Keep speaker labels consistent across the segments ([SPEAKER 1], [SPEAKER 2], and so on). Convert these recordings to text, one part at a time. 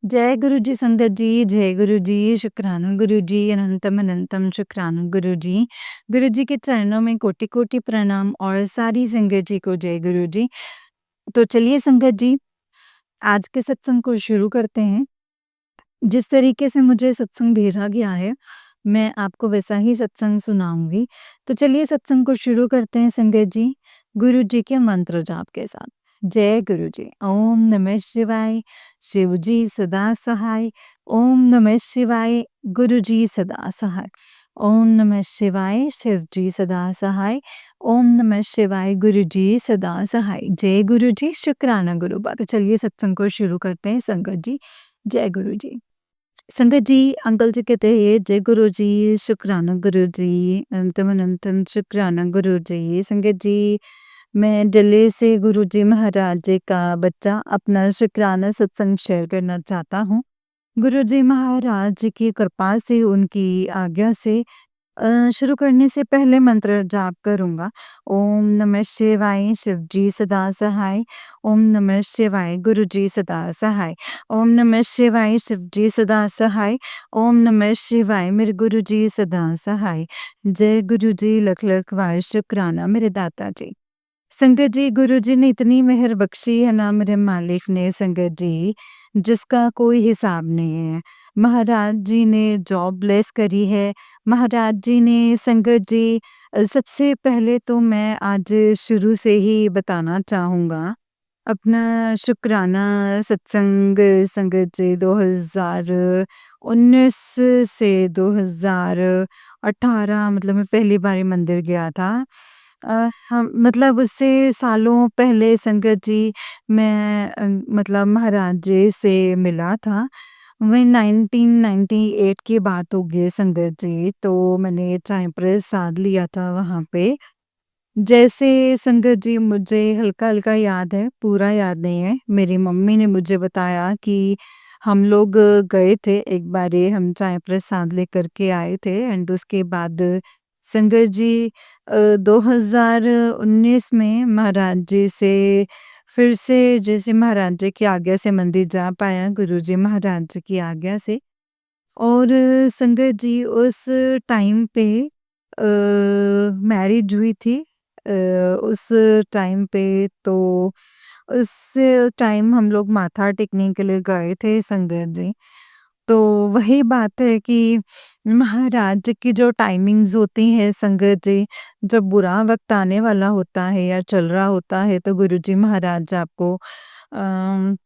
[SPEAKER 1] जय गुरु जी संगत जी, जय गुरु जी, शुक्राना गुरु जी, अनंतम अनंतम शुक्राना गुरु जी। गुरु जी के चरणों में कोटि-कोटि प्रणाम और सारी संगत जी को जय गुरु जी। तो चलिए संगत जी, आज के सत्संग को शुरू करते हैं। जिस तरीके से मुझे सत्संग भेजा गया है, मैं आपको वैसा ही सत्संग सुनाऊँगी। तो चलिए सत्संग को शुरू करते हैं संगत जी, गुरु जी के मंत्र जाप के साथ। जय गुरु जी। ओम नमः शिवाय, शिव जी सदा सहाय। ओम नमः शिवाय, गुरु जी सदा सहाय। ओम नमः शिवाय, शिव जी सदा सहाय। ओम नमः शिवाय, गुरु जी सदा सहाय। जय गुरु जी, शुक्राना गुरु बा। तो चलिए सत्संग को शुरू करते हैं संगत जी। जय गुरु जी। संगत जी, अंकल जी कहते हैं जय गुरु जी, शुक्राना गुरु जी, अनंतम अनंतम शुक्राना गुरु जी। संगत जी, मैं दिल्ली से गुरु जी महाराज जी का बच्चा अपना शुक्राना सत्संग शेयर करना चाहता हूँ। गुरु जी महाराज जी की कृपा से, उनकी आज्ञा से शुरू करने से पहले मंत्र जाप करूँगा। ओम नमः शिवाय, शिव जी सदा सहाय। ओम नमः शिवाय, गुरु जी सदा सहाय। ओम नमः शिवाय, शिव जी सदा सहाय। ओम नमः शिवाय, मेरे गुरु जी सदा सहाय। जय गुरु जी, लख लख वार शुक्राना मेरे दाता जी। संगत जी, गुरु जी ने इतनी मेहर बख्शी है ना मेरे मालिक ने संगत जी, जिसका कोई हिसाब नहीं है। महाराज जी ने जॉब ब्लेस करी है। महाराज जी ने संगत जी, सबसे पहले तो मैं आज शुरू से ही बताना चाहूँगा। अपना शुक्राना सत्संग संगत जी 2019 से 2018 मतलब मैं पहली बारी मंदिर गया था। हम मतलब उससे सालों पहले संगत जी मैं मतलब महाराज जी से मिला था। वही 1998 की बात होगी है संगत जी, तो मैंने चाय प्रसाद लिया था वहाँ पे। जैसे संगत जी मुझे हल्का-हल्का याद है, पूरा याद नहीं है। मेरी मम्मी ने मुझे बताया कि हम लोग गए थे एक बारी, हम चाय प्रसाद लेकर के आए थे एंड उसके बाद संगत जी 2019 में महाराज जी से फिर से जैसे महाराज जी की आज्ञा से मंदिर जा पाया, गुरु जी महाराज जी की आज्ञा से। और संगत जी उस टाइम पे मैरिज हुई थी। उस टाइम पे तो उस टाइम हम लोग माथा टेकने के लिए गए थे संगत जी। तो वही बात है कि महाराज जी की जो टाइमिंग्स होती हैं संगत जी, जब बुरा वक़्त आने वाला होता है या चल रहा होता है तो गुरुजी महाराज आपको अ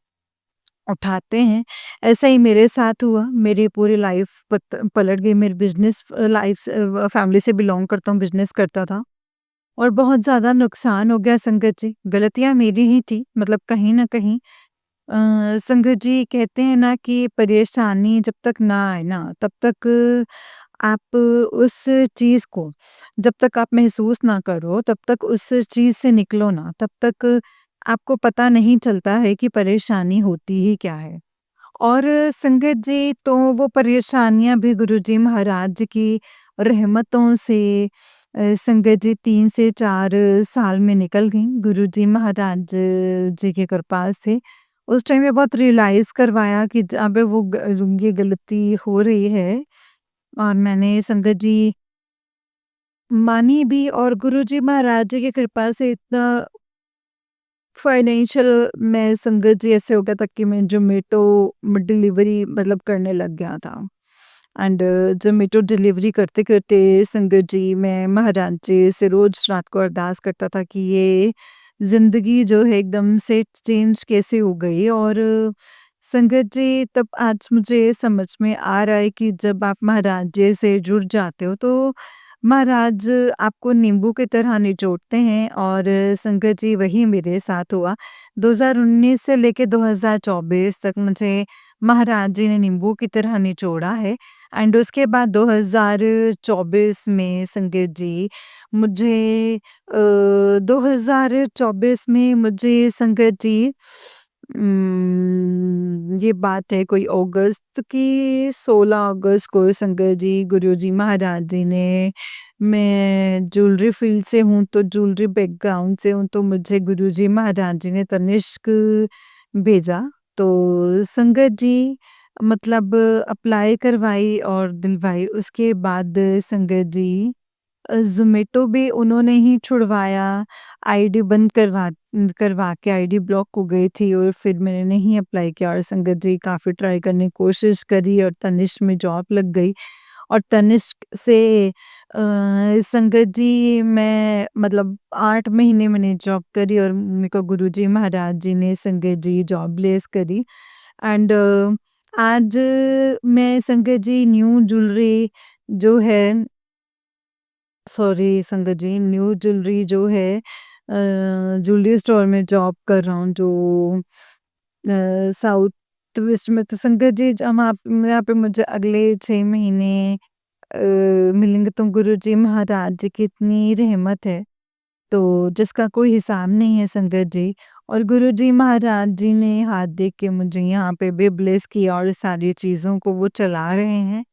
[SPEAKER 1] उठाते हैं। ऐसा ही मेरे साथ हुआ, मेरी पूरी लाइफ पलट गई। मेरी बिज़नेस लाइफ से फैमिली से बिलॉन्ग करता हूँ, बिज़नेस करता था और बहुत ज़्यादा नुकसान हो गया संगत जी। गलतियाँ मेरी ही थी मतलब कहीं न कहीं। संगत जी कहते हैं ना कि परेशानी जब तक ना आए ना, तब तक आप उस चीज़ को जब तक आप महसूस ना करो, तब तक उस चीज़ से निकलो ना, तब तक आपको पता नहीं चलता है कि परेशानी होती ही क्या है। और संगत जी तो वो परेशानियाँ भी गुरुजी महाराज जी की रहमतों से संगत जी 3 से 4 साल में निकल गईं, गुरुजी महाराज जी की कृपा से। उस टाइम में बहुत रियलाइज़ करवाया कि जहाँ पे वो ये गलती हो रही है और मैंने संगत जी मानी भी और गुरुजी महाराज जी की कृपा से इतना फाइनेंशियल में संगत जी ऐसे हो गया था कि मैं ज़ोमैटो में डिलीवरी मतलब करने लग गया था। एंड ज़ोमैटो डिलीवरी करते-करते संगत जी मैं महाराज जी से रोज़ रात को अरदास करता था कि ये ज़िंदगी जो है एकदम से चेंज कैसे हो गई। और संगत जी तब आज मुझे समझ में आ रहा है कि जब आप महाराज जी से जुड़ जाते हो तो महाराज आपको नींबू की तरह निचोड़ते हैं और संगत जी वही मेरे साथ हुआ। 2019 से लेके 2024 तक मुझे महाराज जी ने नींबू की तरह निचोड़ा है एंड उसके बाद 2024 में संगत जी मुझे 2024 में मुझे संगत जी ये बात है कोई अगस्त की 16 अगस्त को संगत जी गुरुजी महाराज जी ने मैं ज्वेलरी फील्ड से हूँ तो ज्वेलरी बैकग्राउंड से हूँ तो मुझे गुरुजी महाराज जी ने तनिष्क भेजा। तो संगत जी मतलब अप्लाई करवाई और दिलवाई। उसके बाद संगत जी ज़ोमैटो भी उन्होंने ही छुड़वाया, आईडी बंद करवा के आईडी ब्लॉक हो गई थी और फिर मैंने नहीं अप्लाई किया और संगत जी काफ़ी ट्राई करने की कोशिश करी और तनिष्क में जॉब लग गई और तनिष्क से संगत जी मैं मतलब 8 महीने मैंने जॉब करी और मेरे को गुरुजी महाराज जी ने संगत जी जॉब प्लेस करी एंड आज मैं संगत जी न्यू ज्वेलरी जो है सॉरी संगत जी, न्यू ज्वेलरी जो है ज्वेलरी स्टोर में जॉब कर रहा हूँ जो साउथ वेस्ट में। तो संगत जी हम आप यहाँ पे मुझे अगले 6 महीने मिलेंगे तो गुरुजी महाराज जी की इतनी रहमत है, तो जिसका कोई हिसाब नहीं है संगत जी। और गुरुजी महाराज जी ने हाथ दे के मुझे यहाँ पे भी ब्लेस किया और सारी चीज़ों को वो चला रहे हैं।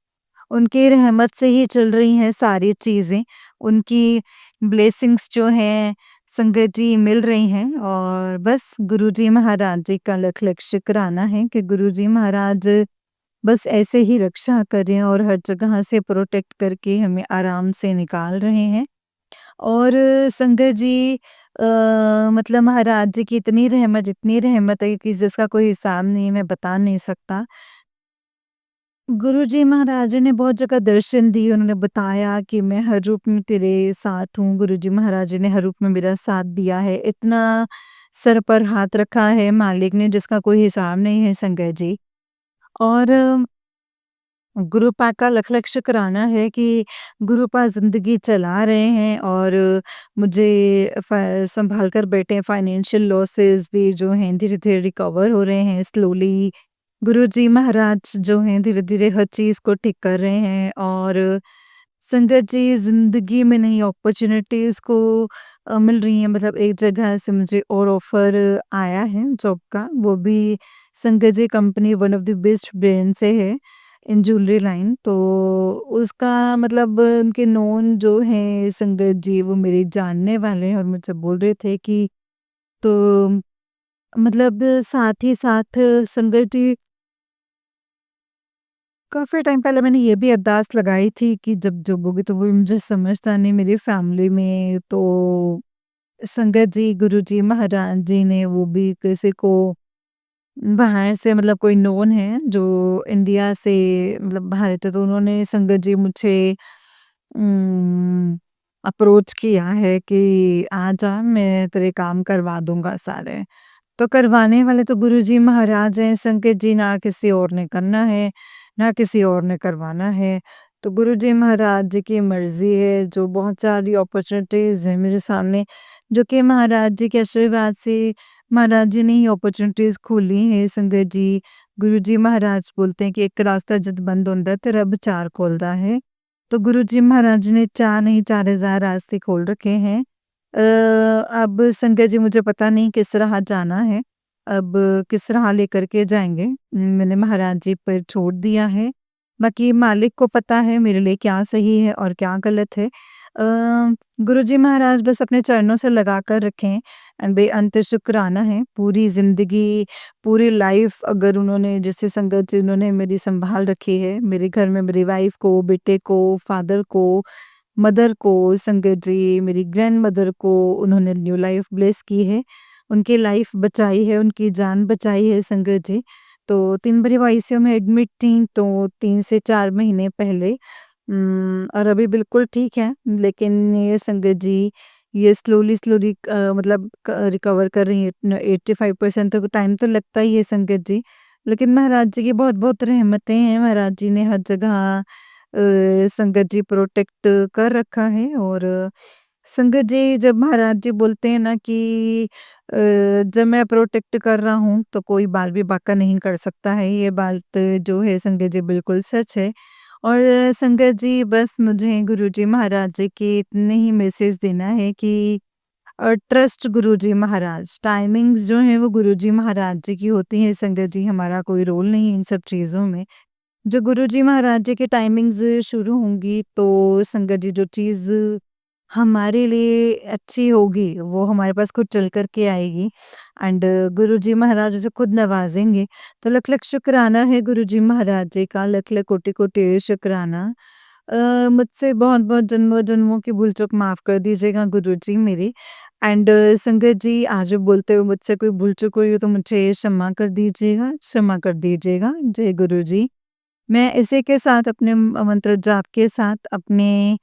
[SPEAKER 1] उनकी रहमत से ही चल रही हैं सारी चीज़ें, उनकी ब्लेसिंग्स जो हैं संगत जी मिल रही हैं और बस गुरुजी महाराज जी का लख-लख शुक्राना है कि गुरुजी महाराज बस ऐसे ही रक्षा करें और हर जगह से प्रोटेक्ट करके हमें आराम से निकाल रहे हैं। और संगत जी मतलब महाराज जी की इतनी रहमत है कि जिसका कोई हिसाब नहीं, मैं बता नहीं सकता। गुरुजी महाराज जी ने बहुत जगह दर्शन दिए, उन्होंने बताया कि मैं हर रूप में तेरे साथ हूँ। गुरुजी महाराज जी ने हर रूप में मेरा साथ दिया है। इतना सर पर हाथ रखा है मालिक ने जिसका कोई हिसाब नहीं है संगत जी। और गुरु पाक का लख-लख शुक्राना है कि गुरु पाक ज़िंदगी चला रहे हैं और मुझे फ सँभाल कर बैठे हैं। फाइनेंशियल लॉसेस भी जो हैं धीरे-धीरे रिकवर हो रहे हैं स्लोली। गुरुजी महाराज जो हैं धीरे-धीरे हर चीज़ को ठीक कर रहे हैं और संगत जी ज़िंदगी में नई अपॉर्च्युनिटीज़ को मिल रही हैं। मतलब एक जगह से मुझे और ऑफ़र आया है जॉब का, वो भी Sangat ji company one of the best brand से है इन ज्वेलरी लाइन। तो उसका मतलब उनके नोन जो हैं संगत जी वो मेरे जानने वाले हैं और मुझसे बोल रहे थे कि तो मतलब साथ ही साथ संगत जी काफ़ी टाइम पहले मैंने ये भी अरदास लगाई थी कि जब जॉब होगी तो वो मुझे समझता नहीं मेरी फैमिली में तो संगत जी गुरुजी महाराज जी ने वो भी किसी को बाहर से मतलब कोई नोन है जो इंडिया से मतलब बाहर थे तो उन्होंने संगत जी मुझे अप्रोच किया है कि आ जा मैं तेरे काम करवा दूंगा सारे। तो करवाने वाले तो गुरुजी महाराज हैं संगत जी, ना किसी और ने करना है, ना किसी और ने करवाना है। तो गुरुजी महाराज जी की मर्ज़ी है, जो बहुत सारी अपॉर्च्युनिटीज़ हैं मेरे सामने, जो कि महाराज जी के आशीर्वाद से महाराज जी ने ही अपॉर्च्युनिटीज़ खोली हैं संगत जी। गुरुजी महाराज बोलते हैं कि एक रास्ता जद बंद ਹੁੰਦਾ है तो रब चार खोलता है। तो गुरुजी महाराज ने 4 नहीं 4000 रास्ते खोल रखे हैं। अब संजय जी मुझे पता नहीं किस राह जाना है, अब किस राह लेकर के जाएँगे, मैंने महाराज जी पर छोड़ दिया है। बाकी मालिक को पता है मेरे लिए क्या सही है और क्या गलत है। गुरुजी महाराज बस अपने चरणों से लगा कर रखें एंड बेअंत शुक्राना है, पूरी ज़िंदगी, पूरी लाइफ़ अगर उन्होंने जैसे संगत जी उन्होंने मेरी सँभाल रखी है, मेरे घर में मेरी वाइफ़ को, बेटे को, फादर को, मदर को, संगत जी मेरी ग्रैंडमदर को उन्होंने न्यू लाइफ ब्लेस की है। उनकी लाइफ बचाई है, उनकी जान बचाई है संगत जी। तो 3 बारी वो आईसीयू में एडमिट थीं तो 3 से 4 महीने पहले और अभी बिल्कुल ठीक है। लेकिन ये संगत जी ये स्लोली मतलब रिकवर कर रही हैं। 85% तक टाइम तो लगता ही है संगत जी। लेकिन महाराज जी की बहुत-बहुत रहमतें हैं। महाराज जी ने हर जगह संगत जी प्रोटेक्ट कर रखा है और संगत जी जब महाराज जी बोलते हैं ना कि जब मैं प्रोटेक्ट कर रहा हूँ तो कोई बाल भी बांका नहीं कर सकता है, ये बात जो है संगत जी बिल्कुल सच है। और संगत जी बस मुझे गुरुजी महाराज जी की इतने ही मैसेज देना है कि ट्रस्ट गुरुजी महाराज, टाइमिंग्स जो हैं वो गुरुजी महाराज जी की होती हैं संगत जी, हमारा कोई रोल नहीं है इन सब चीज़ों में। जो गुरुजी महाराज जी की टाइमिंग्स शुरू होंगी तो संगत जी जो चीज़ हमारे लिए अच्छी होगी, वो हमारे पास खुद चल कर के आएगी एंड गुरुजी महाराज उसे खुद नवाज़ेंगे। तो लख-लख शुक्राना है गुरुजी महाराज जी का, लख-लख कोटि-कोटि शुक्राना। मुझसे बहुत-बहुत जन्मों-जन्मों की भूल-चूक माफ़ कर दीजिएगा गुरुजी मेरी एंड संगत जी आज बोलते हुए मुझसे कोई भूल-चूक हुई हो तो मुझे क्षमा कर दीजिएगा। जय गुरुजी। मैं इसी के साथ अपने मंत्र जाप के साथ अपने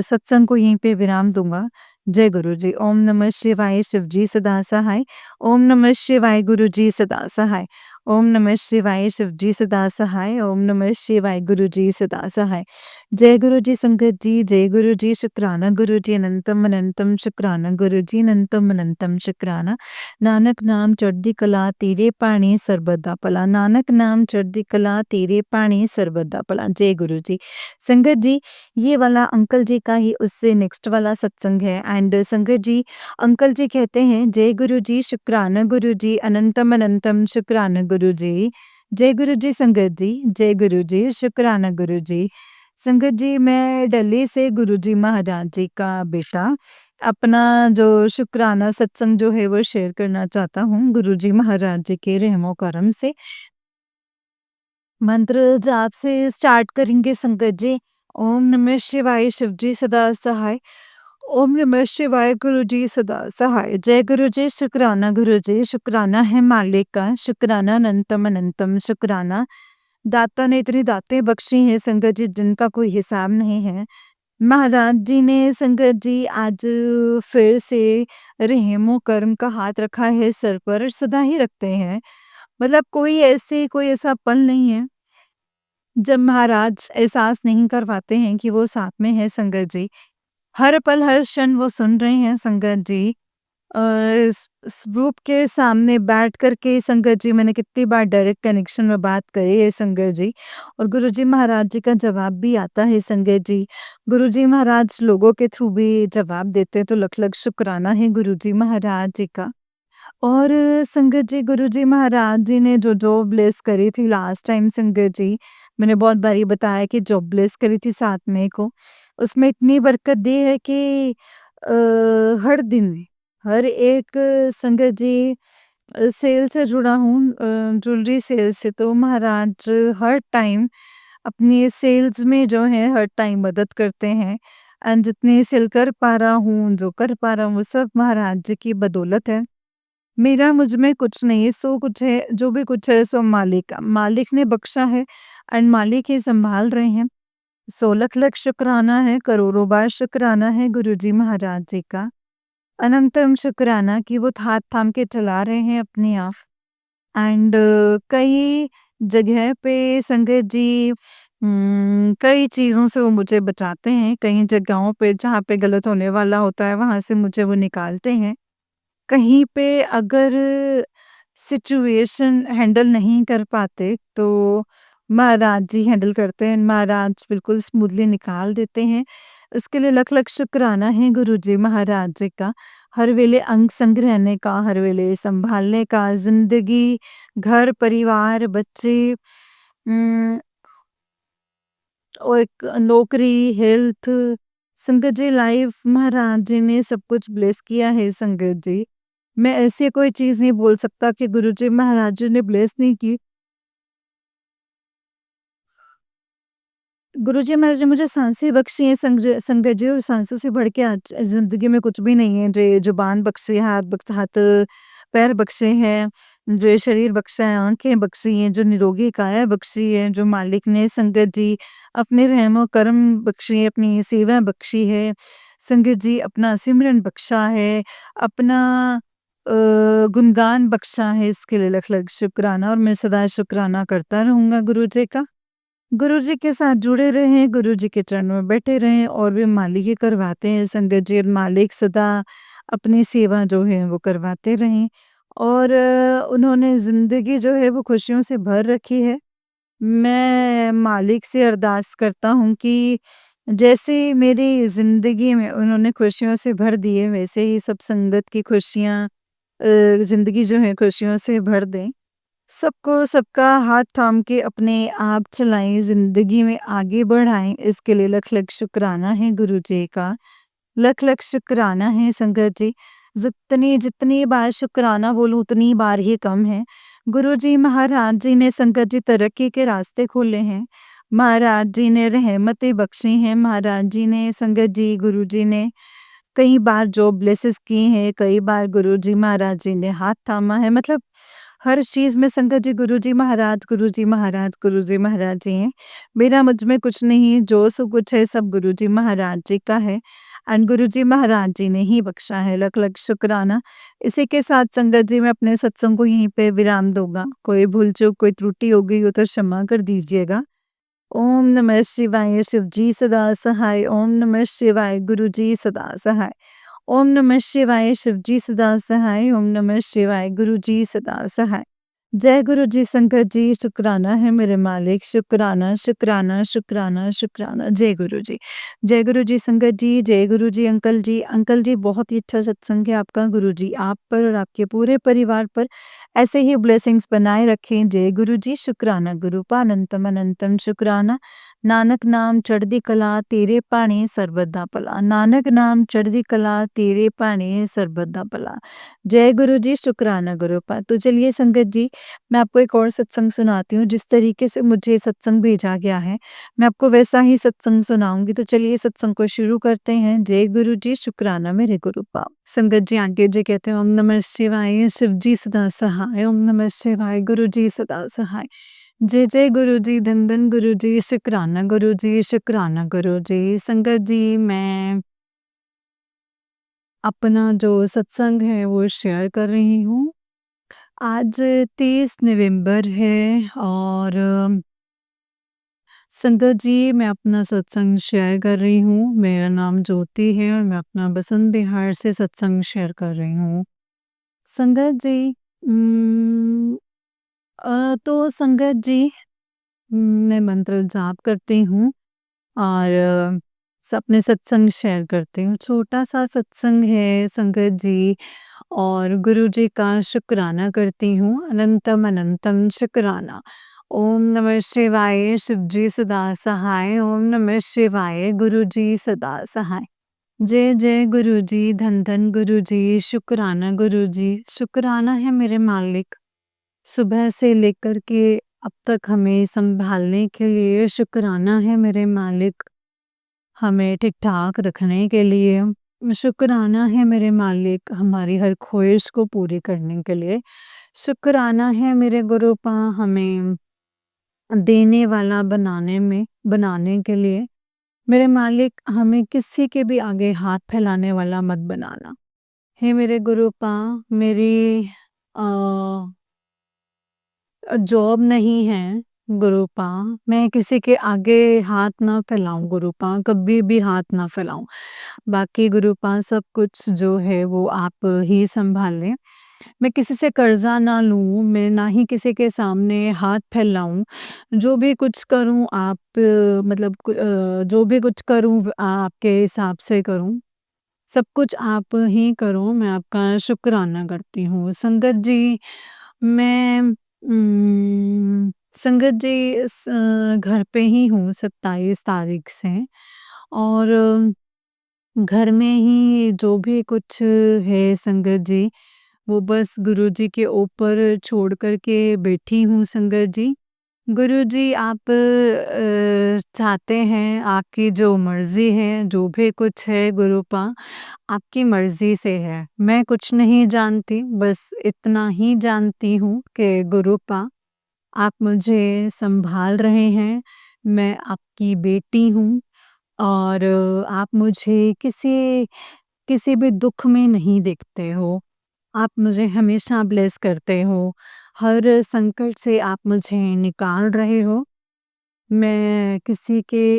[SPEAKER 1] सत्संग को यहीं पे विराम दूँगा। जय गुरु जी। ओम नमः शिवाय शिव जी सदा सहाय। ओम नमः शिवाय गुरु जी सदा सहाय। ओम नमः शिवाय शिव जी सदा सहाय। ओम नमः शिवाय गुरु जी सदा सहाय। जय गुरु जी संगत जी, जय गुरु जी शुक्राना गुरु जी अनंतम अनंतम शुक्राना गुरु जी अनंतम अनंतम शुक्राना। नानक नाम चढ़दी कला तेरे पाणी सर्बदा भला। नानक नाम चढ़दी कला तेरे पाणी सर्बदा भला। जय गुरु जी। संगत जी ये वाला अंकल जी का ही उससे नेक्स्ट वाला सत्संग है एंड संगत जी अंकल जी कहते हैं जय गुरु जी शुक्राना गुरु जी अनंतम अनंतम शुक्राना गुरु जी। जय गुरु जी संगत जी, जय गुरु जी शुक्राना गुरु जी। संगत जी मैं दिल्ली से गुरु जी महाराज जी का बेटा अपना जो शुक्राना सत्संग जो है वो शेयर करना चाहता हूँ गुरु जी महाराज जी के रहमो करम से। मंत्र जाप से स्टार्ट करेंगे संगत जी। ओम नमः शिवाय शिव जी सदा सहाय। ओम नमः शिवाय गुरु जी सदा सहाय। जय गुरु जी शुक्राना है मालिक का, शुक्राना अनंतम अनंतम शुक्राना। दाता ने इतनी दातें बख्शी हैं संगत जी जिनका कोई हिसाब नहीं है। महाराज जी ने संगत जी आज फिर से रहमो करम का हाथ रखा है सर पर, सदा ही रखते हैं। मतलब कोई ऐसा पल नहीं है जब महाराज एहसास नहीं करवाते हैं कि वो साथ में है संगत जी। हर पल, हर क्षण वो सुन रहे हैं संगत जी। इस रूप के सामने बैठ कर के संगत जी मैंने कितनी बार डायरेक्ट कनेक्शन में बात करी है संगत जी और गुरुजी महाराज जी का जवाब भी आता है संगत जी। गुरुजी महाराज लोगों के थ्रू भी जवाब देते हैं तो लख-लख शुक्राना है गुरुजी महाराज जी का। और संगत जी गुरुजी महाराज जी ने जो ब्लेस करी थी लास्ट टाइम संगत जी, मैंने बहुत बारी बताया कि जो ब्लेस करी थी 7 मई को, उसमें इतनी बरकत दी है कि अ, हर दिन, हर एक संगत जी सेल से जुड़ा हूँ ज्वेलरी सेल से तो महाराज हर टाइम अपनी सेल्स में जो है हर टाइम मदद करते हैं एंड जितनी सेल कर पा रहा हूँ, जो कर पा रहा हूँ, वो सब महाराज जी की बदौलत है। मेरा मुझ में कुछ नहीं है, सो कुछ है, जो भी कुछ है सो मालिक का। मालिक ने बख्शा है एंड मालिक ही सँभाल रहे हैं। सो लख-लख शुक्राना है, करोड़ों बार शुक्राना है गुरुजी महाराज जी का। अनंतम शुक्राना कि वो हाथ थाम के चला रहे हैं अपने आप एंड कई जगह पे संगत जी कई चीज़ों से वो मुझे बचाते हैं, कई जगहों पे जहाँ पे गलत होने वाला होता है, वहाँ से मुझे वो निकालते हैं। कहीं पे अगर सिचुएशन हैंडल नहीं कर पाते तो महाराज जी हैंडल करते हैं, महाराज बिल्कुल स्मूथली निकाल देते हैं। इसके लिए लख-लख शुक्राना है गुरुजी महाराज जी का। हर वेले अंग संग रहने का, हर वेले सँभालने का, ज़िंदगी, घर, परिवार, बच्चे उम, और एक नौकरी, हेल्थ, संगत जी लाइफ महाराज जी ने सब कुछ ब्लेस किया है संगत जी। मैं ऐसी कोई चीज़ नहीं बोल सकता कि गुरुजी महाराज जी ने ब्लेस नहीं की। गुरुजी महाराज ने मुझे साँसें बख्शी हैं संगत जी और साँसों से बढ़ के आज ज़िंदगी में कुछ भी नहीं है। जो ये ज़ुबान बख्शी है, हाथ पैर बख्शे हैं, जो ये शरीर बख्शा है, आँखें बख्शी हैं, जो निरोगी काया बख्शी है, जो मालिक ने संगत जी अपने रहमो करम बख्शी है, अपनी सेवा बख्शी है। संगत जी अपना सिमरन बख्शा है, अपना गुणगान बख्शा है, इसके लिए लख-लख शुक्राना और मैं सदा शुक्राना करता रहूँगा गुरुजी का। गुरुजी के साथ जुड़े रहें, गुरुजी के चरणों में बैठे रहें और भी मालिक ही करवाते हैं संगत जी और मालिक सदा अपनी सेवा जो है वो करवाते रहें और उन्होंने ज़िंदगी जो है वो खुशियों से भर रखी है। मैं मालिक से अरदास करता हूँ कि जैसे मेरी ज़िंदगी में उन्होंने खुशियों से भर दी है, वैसे ही सब संगत की खुशियाँ ज़िंदगी जो है खुशियों से भर दें। सबको सबका हाथ थाम के अपने आप चलाएँ, ज़िंदगी में आगे बढ़ाएँ, इसके लिए लख-लख शुक्राना है गुरुजी का। लख-लख शुक्राना है संगत जी। जितनी जितनी बार शुक्राना बोलूँ उतनी बार ही कम है। गुरुजी महाराज जी ने संगत जी तरक्की के रास्ते खोले हैं। महाराज जी ने रहमतें बख्शी हैं। महाराज जी ने संगत जी गुरुजी ने कई बार जो ब्लेसेस किए हैं, कई बार गुरुजी महाराज जी ने हाथ थामा है। मतलब हर चीज़ में संगत जी गुरुजी महाराज, गुरुजी महाराज, गुरुजी महाराज जी हैं। मेरा मुझ में कुछ नहीं है, जो सब कुछ है सब गुरुजी महाराज जी का है एंड गुरुजी महाराज जी ने ही बख्शा है। लख-लख शुक्राना। इसी के साथ संगत जी मैं अपने सत्संग को यहीं पे विराम दूँगा। कोई भूल-चूक, कोई त्रुटि हो गई हो तो क्षमा कर दीजिएगा। ओम नमः शिवाय, शिव जी सदा सहाय। ओम नमः शिवाय, गुरु जी सदा सहाय। ओम नमः शिवाय, शिव जी सदा सहाय। ओम नमः शिवाय, गुरु जी सदा सहाय। जय गुरु जी संगत जी, शुक्राना है मेरे मालिक, शुक्राना, शुक्राना, शुक्राना, शुक्राना। जय गुरु जी। जय गुरु जी संगत जी, जय गुरु जी अंकल जी। अंकल जी बहुत ही अच्छा सत्संग है आपका, गुरु जी आप पर और आपके पूरे परिवार पर ऐसे ही ब्लेसिंग्स बनाए रखें। जय गुरु जी, शुक्राना गुरुपा अनंतम अनंतम शुक्राना। नानक नाम चढ़दी कला तेरे भाਣੇ ਸਰਬਦਾ ਭਲਾ। नानक नाम चढ़दी कला तेरे भाਣੇ ਸਰਬਦਾ ਭਲਾ। जय गुरु जी, शुक्राना गुरुपा। तो चलिए संगत जी, मैं आपको एक और सत्संग सुनाती हूँ। जिस तरीके से मुझे सत्संग भेजा गया है, मैं आपको वैसा ही सत्संग सुनाऊँगी। तो चलिए सत्संग को शुरू करते हैं। जय गुरु जी, शुक्राना मेरे गुरुपा। संगत जी आंटी जी कहते हैं ओम नमः शिवाय, शिव जी सदा सहाय। ओम नमः शिवाय, गुरु जी सदा सहाय। जय जय गुरु जी, धन धन गुरु जी, शुक्राना गुरु जी, शुक्राना गुरु जी। संगत जी मैं अपना जो सत्संग है वो शेयर कर रही हूँ। आज 30 नवंबर है और संगत जी मैं अपना सत्संग शेयर कर रही हूँ। मेरा नाम ज्योति है और मैं अपना बसंत बिहार से सत्संग शेयर कर रही हूँ। संगत जी उम, तो संगत जी मैं मंत्र जाप करती हूँ और अपने सत्संग शेयर करती हूँ। छोटा-सा सत्संग है संगत जी और गुरु जी का शुक्राना करती हूँ। अनंतम अनंतम शुक्राना। ओम नमः शिवाय, शिव जी सदा सहाय। ओम नमः शिवाय, गुरु जी सदा सहाय। जय जय गुरु जी, धन धन गुरु जी, शुक्राना गुरु जी। शुक्राना है मेरे मालिक, सुबह से लेकर के अब तक हमें सँभालने के लिए। शुक्राना है मेरे मालिक, हमें ठीक-ठाक रखने के लिए। शुक्राना है मेरे मालिक, हमारी हर ख़्वाहिश को पूरी करने के लिए। शुक्राना है मेरे गुरुपा, हमें देने वाला बनाने के लिए। मेरे मालिक हमें किसी के भी आगे हाथ फैलाने वाला मत बनाना। हे मेरे गुरुपा, मेरी अ जॉब नहीं है गुरुपा, मैं किसी के आगे हाथ ना फैलाऊँ गुरुपा, कभी भी हाथ ना फैलाऊँ। बाकी गुरुपा सब कुछ जो है वो आप ही सँभालें। मैं किसी से कर्ज़ा ना लूँ, मैं ना ही किसी के सामने हाथ फैलाऊँ। जो भी कुछ करूँ आप मतलब जो भी कुछ करूँ आपके हिसाब से करूँ। सब कुछ आप ही करो, मैं आपका शुक्राना करती हूँ। संगत जी मैं संगत जी घर पे ही हूँ 27 तारीख से और घर में ही जो भी कुछ है संगत जी, वो बस गुरुजी के ऊपर छोड़ कर के बैठी हूँ संगत जी। गुरुजी आप चाहते हैं, आपकी जो मर्ज़ी है, जो भी कुछ है गुरुपा, आपकी मर्ज़ी से है। मैं कुछ नहीं जानती, बस इतना ही जानती हूँ कि गुरुपा आप मुझे सँभाल रहे हैं, मैं आपकी बेटी हूँ और आप मुझे किसी भी दुःख में नहीं देखते हो। आप मुझे हमेशा ब्लेस करते हो, हर संकट से आप मुझे निकाल रहे हो।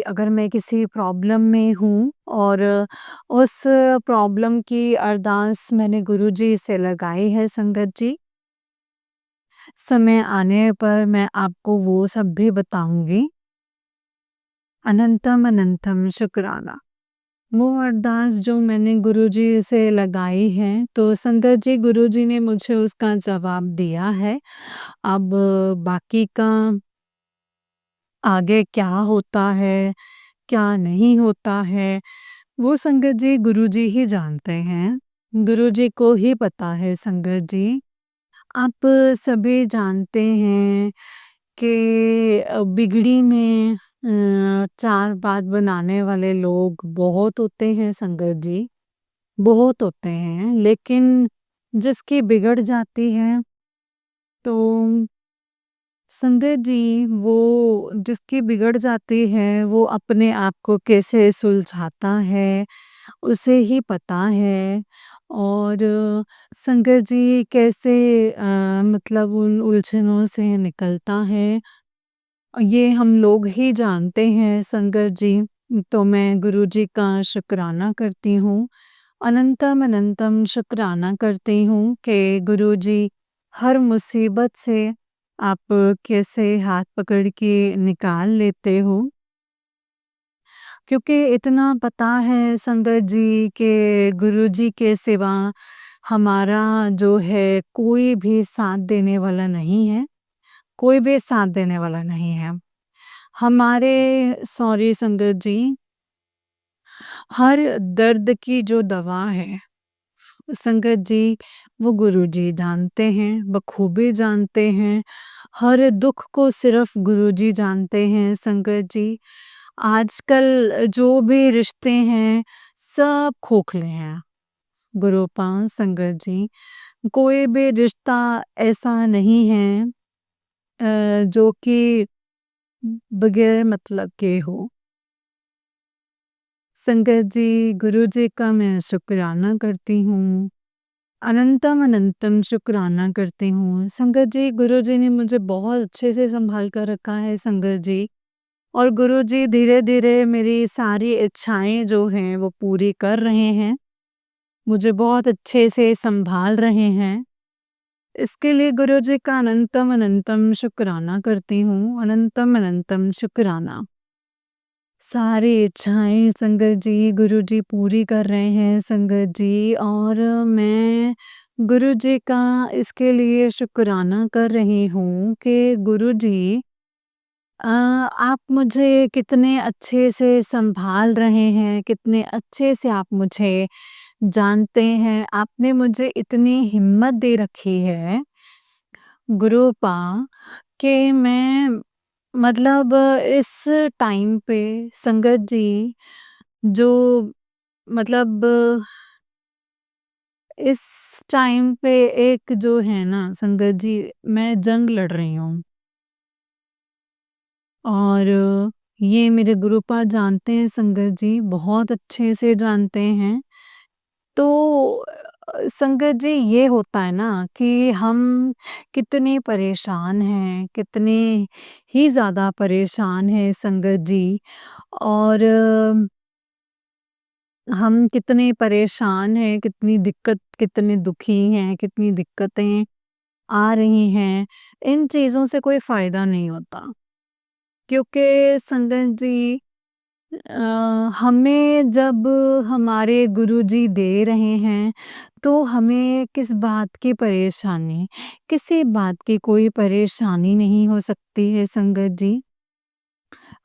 [SPEAKER 1] अगर मैं किसी प्रॉब्लम में हूँ और उस प्रॉब्लम की अरदास मैंने गुरुजी से लगाई है संगत जी। समय आने पर मैं आपको वो सब भी बताऊँगी। अनंतम अनंतम शुक्राना। वो अरदास जो मैंने गुरुजी से लगाई है, तो संगत जी गुरुजी ने मुझे उसका जवाब दिया है। अब बाकी का आगे क्या होता है, क्या नहीं होता है, वो संगत जी गुरुजी ही जानते हैं। गुरुजी को ही पता है संगत जी। आप सभी जानते हैं कि बिगड़ी में 4 बात बनाने वाले लोग बहुत होते हैं संगत जी, बहुत होते हैं। लेकिन जिसकी बिगड़ जाती है, तो संगत जी वो जिसकी बिगड़ जाती है, वो अपने आप को कैसे सुलझाता है, उसे ही पता है। और संगत जी कैसे मतलब उन उलझनों से निकलता है, ये हम लोग ही जानते हैं संगत जी। तो मैं गुरुजी का शुक्राना करती हूँ। अनंतम अनंतम शुक्राना करती हूँ कि गुरुजी हर मुसीबत से आप कैसे हाथ पकड़ के निकाल लेते हो। क्योंकि इतना पता है संगत जी कि गुरुजी के सिवा हमारा जो है कोई भी साथ देने वाला नहीं है, कोई भी साथ देने वाला नहीं है। हमारे सॉरी संगत जी, हर दर्द की जो दवा है, संगत जी वो गुरुजी जानते हैं, बखूबी जानते हैं। हर दुःख को सिर्फ़ गुरुजी जानते हैं संगत जी। आजकल जो भी रिश्ते हैं, सब खोखले हैं गुरुपाल संगत जी। कोई भी रिश्ता ऐसा नहीं है जो कि बगैर मतलब के हो। संगत जी, गुरुजी का मैं शुक्राना करती हूँ। अनंतम अनंतम शुक्राना करती हूँ। संगत जी, गुरुजी ने मुझे बहुत अच्छे से सँभाल कर रखा है संगत जी। और गुरुजी धीरे-धीरे मेरी सारी इच्छाएँ जो हैं वो पूरी कर रहे हैं। मुझे बहुत अच्छे से सँभाल रहे हैं। इसके लिए गुरुजी का अनंतम अनंतम शुक्राना करती हूँ। अनंतम अनंतम शुक्राना। सारी इच्छाएँ संगत जी गुरुजी पूरी कर रहे हैं संगत जी, और मैं गुरुजी का इसके लिए शुक्राना कर रही हूँ कि गुरुजी आप मुझे कितने अच्छे से सँभाल रहे हैं, कितने अच्छे से आप मुझे जानते हैं। आपने मुझे इतनी हिम्मत दे रखी है गुरुपा, कि मैं मतलब इस टाइम पे संगत जी जो मतलब इस टाइम पे एक जो है ना संगत जी, मैं जंग लड़ रही हूँ। और ये मेरे गुरुपा जानते हैं संगत जी, बहुत अच्छे से जानते हैं। तो संगत जी ये होता है ना कि हम कितने परेशान हैं, कितने ही ज़्यादा परेशान हैं संगत जी। और हम कितने परेशान हैं, कितने दुखी हैं, कितनी दिक्कतें आ रही हैं, इन चीज़ों से कोई फ़ायदा नहीं होता। क्योंकि संगत जी अ, हमें जब हमारे गुरुजी दे रहे हैं, तो हमें किस बात की परेशानी, किसी बात की कोई परेशानी नहीं हो सकती है संगत जी।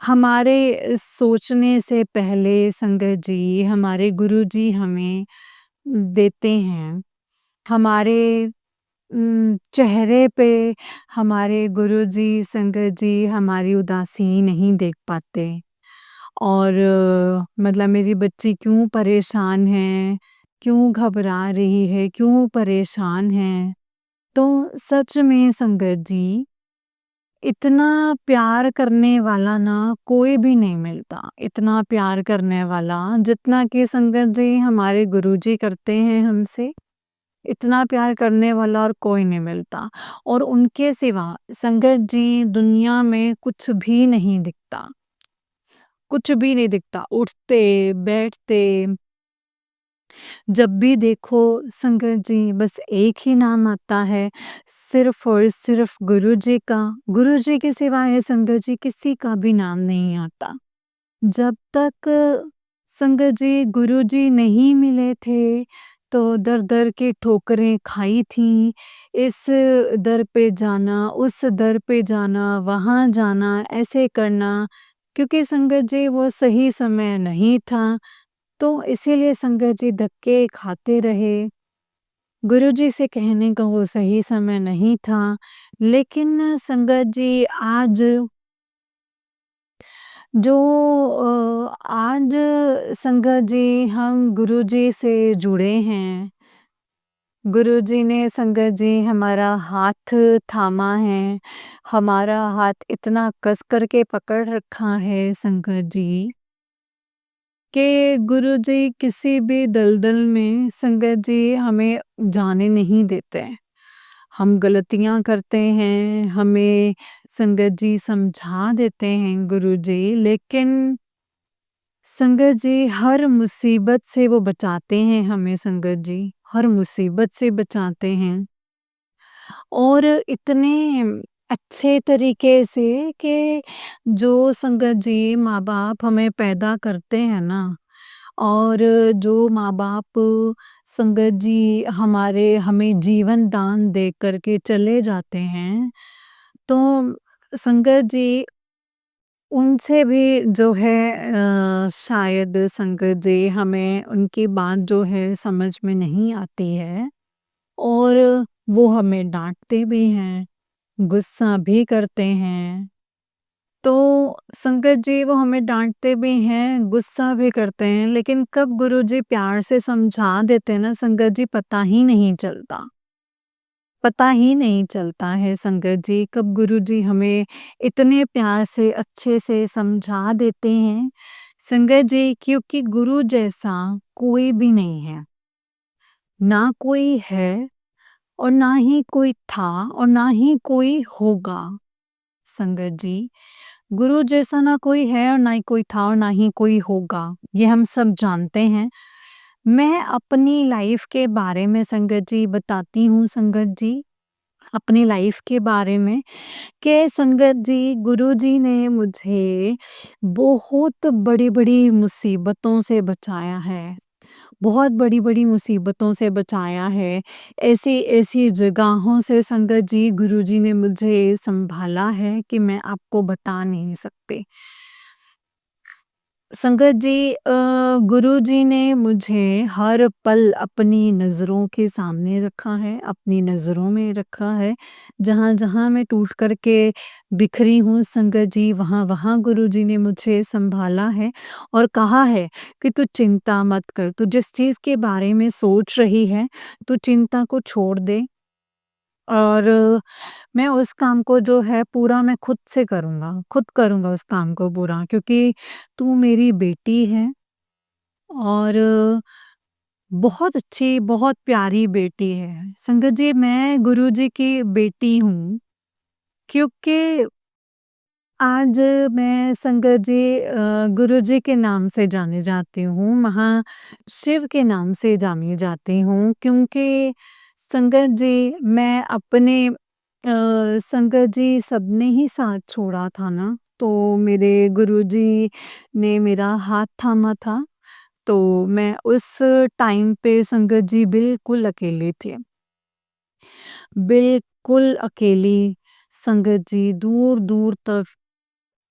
[SPEAKER 1] हमारे सोचने से पहले संगत जी, हमारे गुरुजी हमें देते हैं। हमारे चेहरे पे हमारे गुरुजी संगत जी हमारी उदासी नहीं देख पाते। और मतलब मेरी बच्ची क्यों परेशान है, क्यों घबरा रही है, क्यों परेशान है। तो सच में संगत जी, इतना प्यार करने वाला ना कोई भी नहीं मिलता। इतना प्यार करने वाला जितना कि संगत जी हमारे गुरुजी करते हैं हमसे, इतना प्यार करने वाला और कोई नहीं मिलता। और उनके सिवा संगत जी दुनिया में कुछ भी नहीं दिखता। कुछ भी नहीं दिखता। उठते, बैठते, जब भी देखो संगत जी बस एक ही नाम आता है, सिर्फ़ और सिर्फ़ गुरुजी का। गुरुजी के सिवाय संगत जी किसी का भी नाम नहीं आता। जब तक संगत जी, गुरुजी नहीं मिले थे, तो दर-दर की ठोकरें खाई थीं। इस दर पे जाना, उस दर पे जाना, वहाँ जाना, ऐसे करना, क्योंकि संगत जी वो सही समय नहीं था, तो इसीलिए संगत जी धक्के खाते रहे। गुरुजी से कहने का वो सही समय नहीं था, लेकिन संगत जी आज संगत जी हम गुरुजी से जुड़े हैं। गुरुजी ने संगत जी हमारा हाथ थामा है, हमारा हाथ इतना कस कर के पकड़ रखा है संगत जी, कि गुरुजी किसी भी दलदल में संगत जी हमें जाने नहीं देते। हम गलतियाँ करते हैं, हमें संगत जी समझा देते हैं गुरुजी, लेकिन संगत जी हर मुसीबत से वो बचाते हैं हमें संगत जी, हर मुसीबत से बचाते हैं। और इतने अच्छे तरीके से कि जो संगत जी माँ-बाप हमें पैदा करते हैं ना, और जो माँ-बाप संगत जी हमें जीवन दान दे कर के चले जाते हैं, तो संगत जी उनसे भी जो है शायद संगत जी हमें उनकी बात जो है समझ में नहीं आती है, और वो हमें डाँटते भी हैं, गुस्सा भी करते हैं। तो संगत जी वो हमें डाँटते भी हैं, गुस्सा भी करते हैं, लेकिन कब गुरुजी प्यार से समझा देते हैं ना संगत जी, पता ही नहीं चलता। पता ही नहीं चलता है संगत जी, कब गुरुजी हमें इतने प्यार से, अच्छे से समझा देते हैं। संगत जी, क्योंकि गुरु जैसा कोई भी नहीं है। ना कोई है, और ना ही कोई था, और ना ही कोई होगा। संगत जी, गुरु जैसा ना कोई है, और ना ही कोई था, और ना ही कोई होगा, ये हम सब जानते हैं। मैं अपनी लाइफ के बारे में संगत जी बताती हूँ संगत जी, अपनी लाइफ के बारे में, कि संगत जी गुरुजी ने मुझे बहुत बड़ी-बड़ी मुसीबतों से बचाया है। बहुत बड़ी-बड़ी मुसीबतों से बचाया है। ऐसी-ऐसी जगहों से संगत जी गुरुजी ने मुझे सँभाला है कि मैं आपको बता नहीं सकती। संगत जी गुरुजी ने मुझे हर पल अपनी नज़रों के सामने रखा है, अपनी नज़रों में रखा है। जहाँ-जहाँ मैं टूट कर के बिखरी हूँ संगत जी, वहाँ-वहाँ गुरुजी ने मुझे सँभाला है, और कहा है कि तू चिंता मत कर, तू जिस चीज़ के बारे में सोच रही है, तू चिंता को छोड़ दे, और मैं उस काम को जो है पूरा मैं खुद करूँगा उस काम को पूरा, क्योंकि तू मेरी बेटी है, और बहुत अच्छी, बहुत प्यारी बेटी है। संगत जी, मैं गुरुजी की बेटी हूँ, क्योंकि आज मैं संगत जी गुरुजी के नाम से जानी जाती हूँ, महाशिव के नाम से जानी जाती हूँ, क्योंकि संगत जी मैं अपने संगत जी सबने ही साथ छोड़ा था ना, तो मेरे गुरुजी ने मेरा हाथ थामा था, तो मैं उस टाइम पे संगत जी बिल्कुल अकेली थी। बिल्कुल अकेली संगत जी, दूर-दूर तक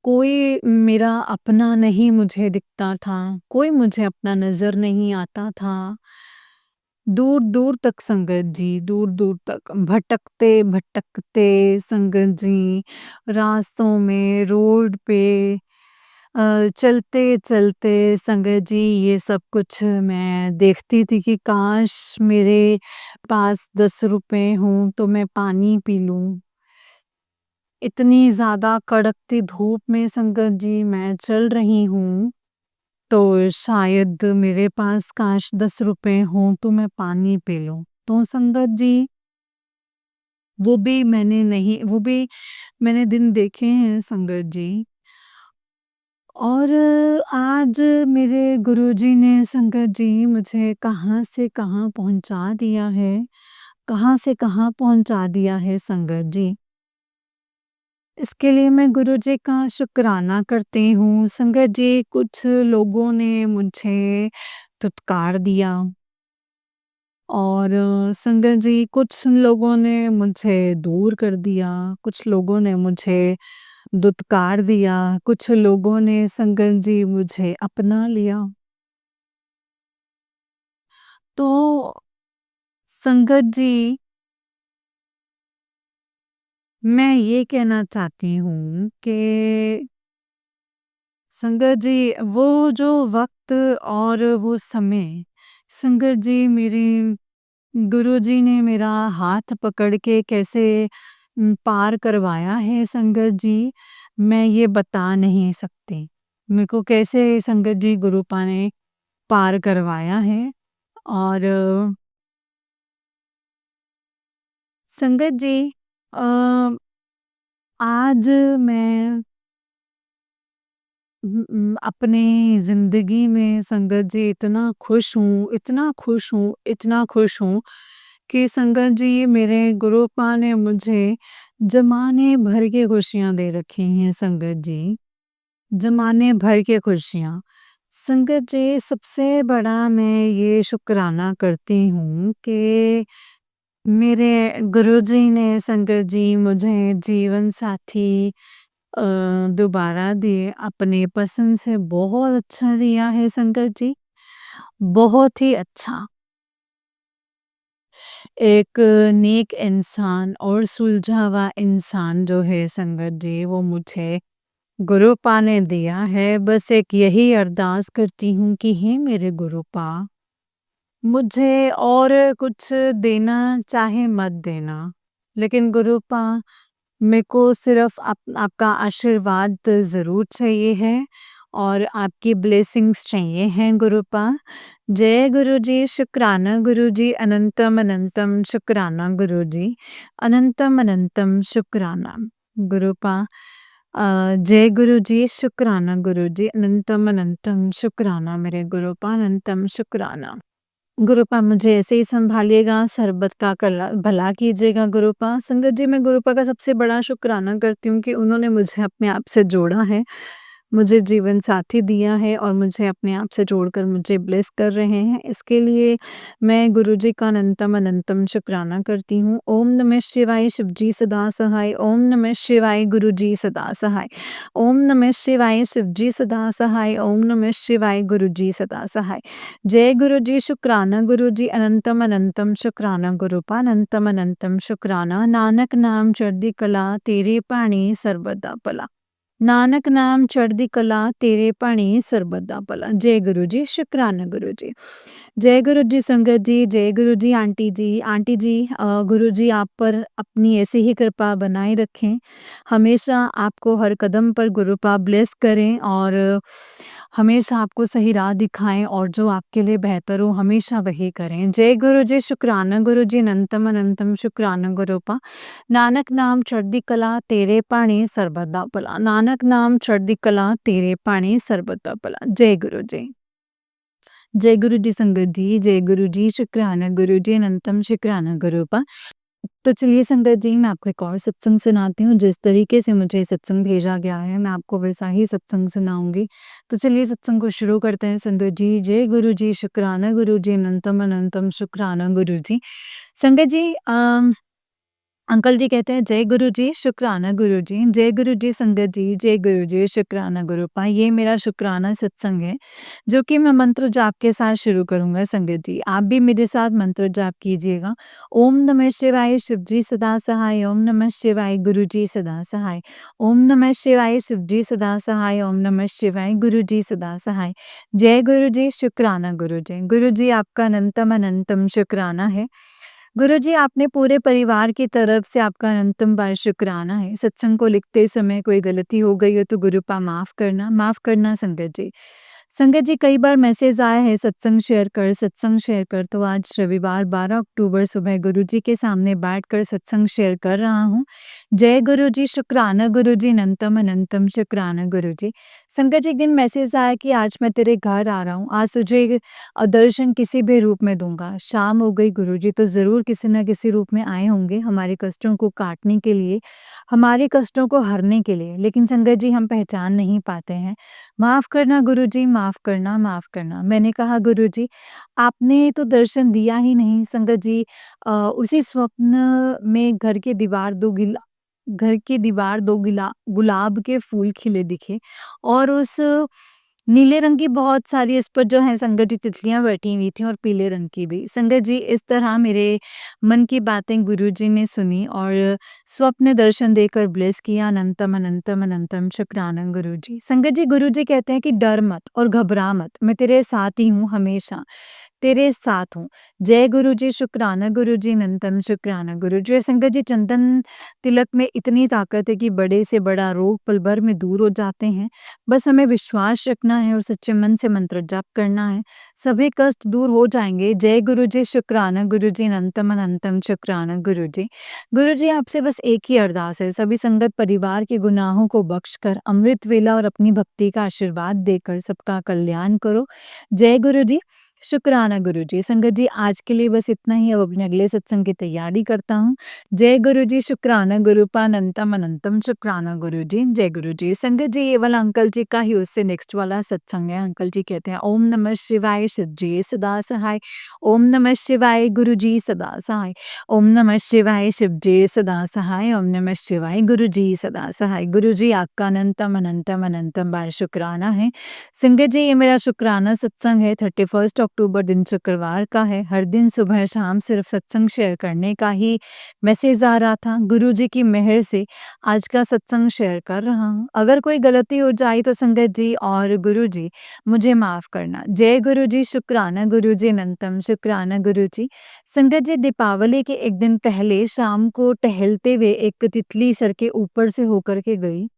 [SPEAKER 1] कोई मेरा अपना नहीं मुझे दिखता था, कोई मुझे अपना नज़र नहीं आता था। दूर-दूर तक संगत जी, दूर-दूर तक भटकते-भटकते संगत जी, रास्तों में, रोड पे चलते-चलते संगत जी, ये सब कुछ मैं देखती थी कि काश मेरे पास 10 रुपए हों तो मैं पानी पी लूँ। इतनी ज़्यादा कड़कती धूप में संगत जी मैं चल रही हूँ, तो शायद मेरे पास काश 10 रुपए हों तो मैं पानी पी लूँ। तो संगत जी, वो भी मैंने दिन देखे हैं संगत जी, और आज मेरे गुरुजी ने संगत जी मुझे कहाँ से कहाँ पहुँचा दिया है, कहाँ से कहाँ पहुँचा दिया है संगत जी। इसके लिए मैं गुरुजी का शुक्राना करती हूँ। संगत जी, कुछ लोगों ने मुझे धुतकार दिया और संगत जी कुछ लोगों ने मुझे दूर कर दिया, कुछ लोगों ने मुझे धुतकार दिया, कुछ लोगों ने संगत जी मुझे अपना लिया। तो संगत जी, मैं ये कहना चाहती हूँ कि संगत जी, वो जो वक़्त और वो समय, संगत जी, मेरे गुरुजी ने मेरा हाथ पकड़ के कैसे पार करवाया है संगत जी, मैं ये बता नहीं सकती। मेरे को कैसे संगत जी गुरुपा ने पार करवाया है। और संगत जी, अ, आज मैं अपनी ज़िंदगी में संगत जी इतना खुश हूँ, इतना खुश हूँ, इतना खुश हूँ कि संगत जी, मेरे गुरुपा ने मुझे ज़माने भर की खुशियाँ दे रखी हैं संगत जी, ज़माने भर की खुशियाँ। संगत जी, सबसे बड़ा मैं ये शुक्राना करती हूँ कि मेरे गुरुजी ने संगत जी मुझे जीवन साथी अ, दोबारा दिए, अपनी पसंद से बहुत अच्छा दिया है संगत जी, बहुत ही अच्छा। एक नेक इंसान और सुलझा हुआ इंसान जो है संगत जी, वो मुझे गुरुपा ने दिया है। बस एक यही अरदास करती हूँ कि हे मेरे गुरुपा, मुझे और कुछ देना चाहे मत देना, लेकिन गुरुपा, मेरे को सिर्फ़ आपका आशीर्वाद ज़रूर चाहिए है और आपकी ब्लेसिंग्स चाहिए हैं गुरुपा। जय गुरुजी, शुक्राना गुरुजी, अनंतम अनंतम शुक्राना गुरुजी, अनंतम अनंतम शुक्राना। गुरुपा, जय गुरुजी, शुक्राना गुरुजी, अनंतम अनंतम शुक्राना मेरे गुरुपा, अनंतम शुक्राना। गुरुपा, मुझे ऐसे ही सँभालिएगा, सर्बत का कला भला कीजिएगा गुरुपा। संगत जी, मैं गुरुपा का सबसे बड़ा शुक्राना करती हूँ कि उन्होंने मुझे अपने आप से जोड़ा है, मुझे जीवन साथी दिया है और मुझे अपने आप से जोड़कर मुझे ब्लेस कर रहे हैं। इसके लिए मैं गुरुजी का अनंतम अनंतम शुक्राना करती हूँ। ओम नमः शिवाय, शिवजी सदा सहाय। ओम नमः शिवाय, गुरुजी सदा सहाय। ओम नमः शिवाय, शिवजी सदा सहाय। ओम नमः शिवाय, गुरुजी सदा सहाय। जय गुरुजी, शुक्राना गुरुजी, अनंतम अनंतम शुक्राना गुरुपा, अनंतम अनंतम शुक्राना। नानक नाम चढ़दी कला, तेरे भाणी सर्बदा भला। नानक नाम चढ़दी कला, तेरे भाणी सर्बदा भला। जय गुरुजी, शुक्राना गुरुजी। जय गुरुजी संगत जी, जय गुरुजी आंटी जी। आंटी जी, गुरुजी आप पर अपनी ऐसे ही कृपा बनाए रखें। हमेशा आपको हर कदम पर गुरुपा ब्लेस करें और हमेशा आपको सही राह दिखाएँ और जो आपके लिए बेहतर हो हमेशा वही करें। जय गुरुजी, शुक्राना गुरुजी, अनंतम अनंतम शुक्राना गुरुपा। नानक नाम चढ़दी कला, तेरे भाणी सर्बदा भला। नानक नाम चढ़दी कला, तेरे भाणी सर्बदा भला। जय गुरु जी। जय गुरु जी संगत जी, जय गुरु जी, शुक्राना गुरु जी, अनंतम शुक्राना गुरुपा। तो चलिए संगत जी, मैं आपको एक और सत्संग सुनाती हूँ। जिस तरीके से मुझे सत्संग भेजा गया है, मैं आपको वैसा ही सत्संग सुनाऊँगी। तो चलिए सत्संग को शुरू करते हैं संगत जी। जय गुरु जी, शुक्राना गुरु जी, अनंतम अनंतम शुक्राना गुरु जी। संगत जी, अंकल जी कहते हैं, जय गुरु जी, शुक्राना गुरु जी, जय गुरु जी संगत जी, जय गुरु जी, शुक्राना गुरुपा। ये मेरा शुक्राना सत्संग है, जो कि मैं मंत्र जाप के साथ शुरू करूँगा संगत जी। आप भी मेरे साथ मंत्र जाप कीजिएगा। ओम नमः शिवाय, शिव जी सदा सहाय। ओम नमः शिवाय, गुरु जी सदा सहाय। ओम नमः शिवाय, शिव जी सदा सहाय। ओम नमः शिवाय, गुरु जी सदा सहाय। जय गुरु जी, शुक्राना गुरु जी। गुरु जी, आपका अनंतम अनंतम शुक्राना है। गुरुजी, आपने पूरे परिवार की तरफ से आपका अनंतम बार शुक्राना है। सत्संग को लिखते समय कोई गलती हो गई हो तो गुरुपा माफ़ करना संगत जी। संगत जी, कई बार मैसेज आया है सत्संग शेयर कर, तो आज रविवार 12 अक्टूबर सुबह गुरुजी के सामने बैठकर सत्संग शेयर कर रहा हूँ। जय गुरुजी, शुक्राना गुरुजी, अनंतम अनंतम शुक्राना गुरुजी। संगत जी, एक दिन मैसेज आया कि आज मैं तेरे घर आ रहा हूँ, आज तुझे दर्शन किसी भी रूप में दूंगा। शाम हो गई, गुरुजी तो ज़रूर किसी न किसी रूप में आए होंगे हमारे कष्टों को काटने के लिए, हमारे कष्टों को हरने के लिए, लेकिन संगत जी हम पहचान नहीं पाते हैं। माफ़ करना गुरुजी, माफ़ करना, माफ़ करना। मैंने कहा गुरुजी, आपने तो दर्शन दिया ही नहीं। संगत जी, उसी स्वप्न में घर की दीवार 2 गुलाब के फूल खिले दिखे और उस नीले रंग की बहुत सारी इस पर जो है संगत जी तितलियाँ बैठी हुई थी और पीले रंग की भी। संगत जी, इस तरह मेरे मन की बातें गुरुजी ने सुनी और स्वप्न दर्शन देकर ब्लेस किया। अनंतम अनंतम अनंतम शुक्राना गुरुजी। संगत जी, गुरुजी कहते हैं कि डर मत और घबरा मत, मैं तेरे साथ ही हूँ हमेशा, तेरे साथ हूँ। जय गुरुजी, शुक्राना गुरुजी, अनंतम शुक्राना गुरुजी। और संगत जी, चंदन तिलक में इतनी ताकत है कि बड़े से बड़ा रोग पल भर में दूर हो जाते हैं। बस हमें विश्वास रखना है और सच्चे मन से मंत्र जाप करना है, सभी कष्ट दूर हो जाएंगे। जय गुरुजी, शुक्राना गुरुजी, अनंतम अनंतम शुक्राना गुरुजी। गुरुजी, आपसे बस एक ही अरदास है, सभी संगत परिवार के गुनाहों को बख्श कर अमृत वेला और अपनी भक्ति का आशीर्वाद देकर सबका कल्याण करो। जय गुरुजी, शुक्राना गुरुजी। संगत जी, आज के लिए बस इतना ही, अब अपने अगले सत्संग की तैयारी करता हूँ। जय गुरुजी, शुक्राना गुरुपा, अनंतम अनंतम शुक्राना गुरुजी। जय गुरुजी। संगत जी, ये वाला अंकल जी का ही उससे नेक्स्ट वाला सत्संग है। अंकल जी कहते हैं, ओम नमः शिवाय, शिव जी सदा सहाय। ओम नमः शिवाय, गुरुजी सदा सहाय। ओम नमः शिवाय, शिव जी सदा सहाय। ओम नमः शिवाय, गुरुजी सदा सहाय। गुरुजी, आपका अनंतम अनंतम अनंतम बार शुक्राना है। संगत जी, ये मेरा शुक्राना सत्संग है, 31 अक्टूबर दिन शुक्रवार का है। हर दिन सुबह शाम सिर्फ सत्संग शेयर करने का ही मैसेज आ रहा था। गुरुजी की मेहर से आज का सत्संग शेयर कर रहा हूँ। अगर कोई गलती हो जाए तो संगत जी और गुरुजी मुझे माफ़ करना। जय गुरुजी, शुक्राना गुरुजी, अनंतम शुक्राना गुरुजी। संगत जी, दीपावली के एक दिन पहले शाम को टहलते हुए एक तितली सर के ऊपर से होकर के गई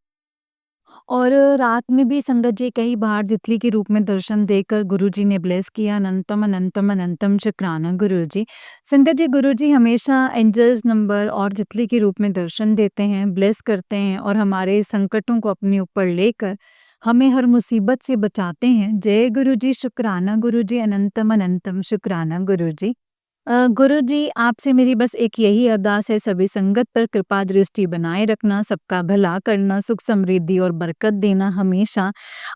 [SPEAKER 1] और रात में भी संगत जी कई बार तितली के रूप में दर्शन देकर गुरुजी ने ब्लेस किया। अनंतम अनंतम अनंतम शुक्राना गुरुजी। संगत जी, गुरुजी हमेशा एंजल्स नंबर और तितली के रूप में दर्शन देते हैं, ब्लेस करते हैं और हमारे संकटों को अपने ऊपर लेकर हमें हर मुसीबत से बचाते हैं। जय गुरुजी, शुक्राना गुरुजी, अनंतम अनंतम शुक्राना गुरुजी। गुरुजी, आपसे मेरी बस एक यही अरदास है, सभी संगत पर कृपा दृष्टि बनाए रखना, सबका भला करना, सुख समृद्धि और बरकत देना, हमेशा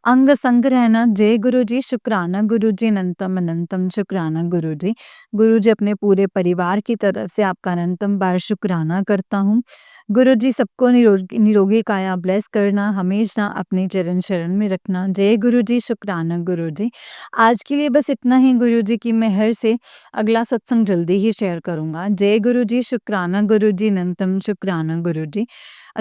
[SPEAKER 1] अंग संग रहना। जय गुरुजी, शुक्राना गुरुजी, अनंतम अनंतम शुक्राना गुरुजी। गुरुजी, अपने पूरे परिवार की तरफ से आपका अनंतम बार शुक्राना करता हूँ। गुरुजी, सबको निरोगी काया ब्लेस करना, हमेशा अपने चरण शरण में रखना। जय गुरुजी, शुक्राना गुरुजी। आज के लिए बस इतना ही, गुरुजी की मेहर से अगला सत्संग जल्दी ही शेयर करूँगा। जय गुरुजी, शुक्राना गुरुजी, अनंतम शुक्राना गुरुजी।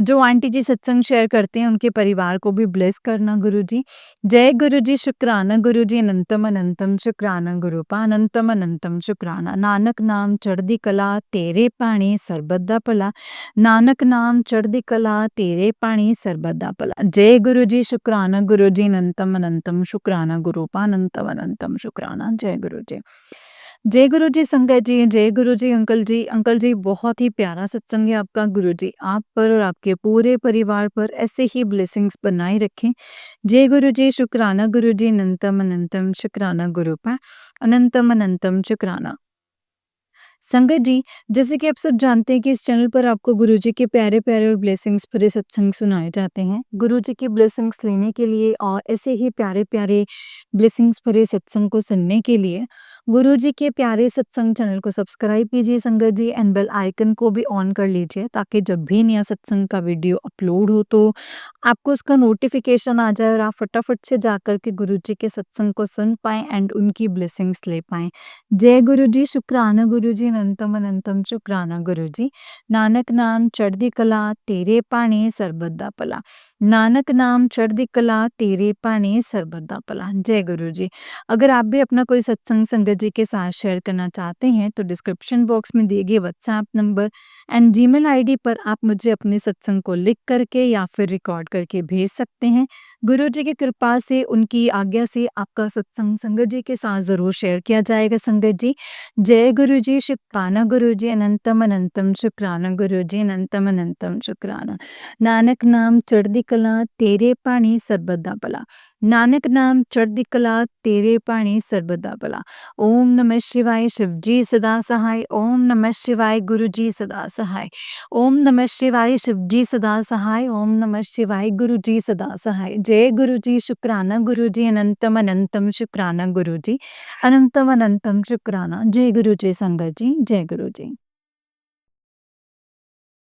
[SPEAKER 1] जो आंटी जी सत्संग शेयर करते हैं उनके परिवार को भी ब्लेस करना गुरुजी। जय गुरुजी, शुक्राना गुरुजी, अनंतम अनंतम शुक्राना गुरुपा, अनंतम अनंतम शुक्राना। नानक नाम चढ़दी कला, तेरे पाणी सरबत दा भला। नानक नाम चढ़दी कला, तेरे पाणी सरबत दा भला। जय गुरुजी, शुक्राना गुरुजी, अनंतम अनंतम शुक्राना गुरुपा, अनंतम अनंतम शुक्राना। जय गुरुजी। जय गुरुजी संगत जी, जय गुरुजी अंकल जी। अंकल जी, बहुत ही प्यारा सत्संग है आपका। गुरुजी आप पर और आपके पूरे परिवार पर ऐसे ही ब्लेसिंग्स बनाए रखें। जय गुरुजी, शुक्राना गुरुजी, अनंतम अनंतम शुक्राना गुरुपा, अनंतम अनंतम शुक्राना। संगत जी, जैसे कि आप सब जानते हैं कि इस चैनल पर आपको गुरुजी के प्यारे-प्यारे और ब्लेसिंग्स भरे सत्संग सुनाए जाते हैं। गुरुजी की ब्लेसिंग्स लेने के लिए और ऐसे ही प्यारे-प्यारे ब्लेसिंग्स भरे सत्संग को सुनने के लिए गुरुजी के प्यारे सत्संग चैनल को सब्सक्राइब कीजिए संगत जी, एंड बेल आइकन को भी ऑन कर लीजिए ताकि जब भी नया सत्संग का वीडियो अपलोड हो तो आपको उसका नोटिफिकेशन आ जाए और आप फटाफट से जाकर के गुरुजी के सत्संग को सुन पाएँ एंड उनकी ब्लेसिंग्स ले पाएँ। जय गुरुजी, शुक्राना गुरुजी, अनंतम अनंतम शुक्राना गुरुजी। नानक नाम चढ़दी कला, तेरे पाणी सरबत दा भला। नानक नाम चढ़दी कला, तेरे पाणी सरबत दा भला। जय गुरुजी। अगर आप भी अपना कोई सत्संग संगत संगत जी के साथ शेयर करना चाहते हैं तो डिस्क्रिप्शन बॉक्स में दिए गए WhatsApp number and Gmail ID पर आप मुझे अपने सत्संग को लिख करके या फिर रिकॉर्ड करके भेज सकते हैं। गुरु जी की कृपा से, उनकी आज्ञा से आपका सत्संग संगत जी के साथ ज़रूर शेयर किया जाएगा संगत जी। जय गुरु जी, शुक्राना गुरु जी, अनंतम अनंतम शुक्राना गुरु जी, अनंतम अनंतम शुक्राना। नानक नाम चढ़दी कला तेरे पाणी ਸਰਬਦਾ ਭਲਾ। नानक नाम चढ़दी कला तेरे पाणी ਸਰਬਦਾ ਭਲਾ। ओम नमः शिवाय, शिव जी सदा सहाय। ओम नमः शिवाय, गुरु जी सदा सहाय। ओम नमः शिवाय, शिव जी सदा सहाय। ओम नमः शिवाय, गुरु जी सदा सहाय। जय गुरु जी, शुक्राना गुरु जी, अनंतम अनंतम शुक्राना गुरु जी, अनंतम अनंतम शुक्राना। जय गुरु जी संगत जी, जय गुरु जी।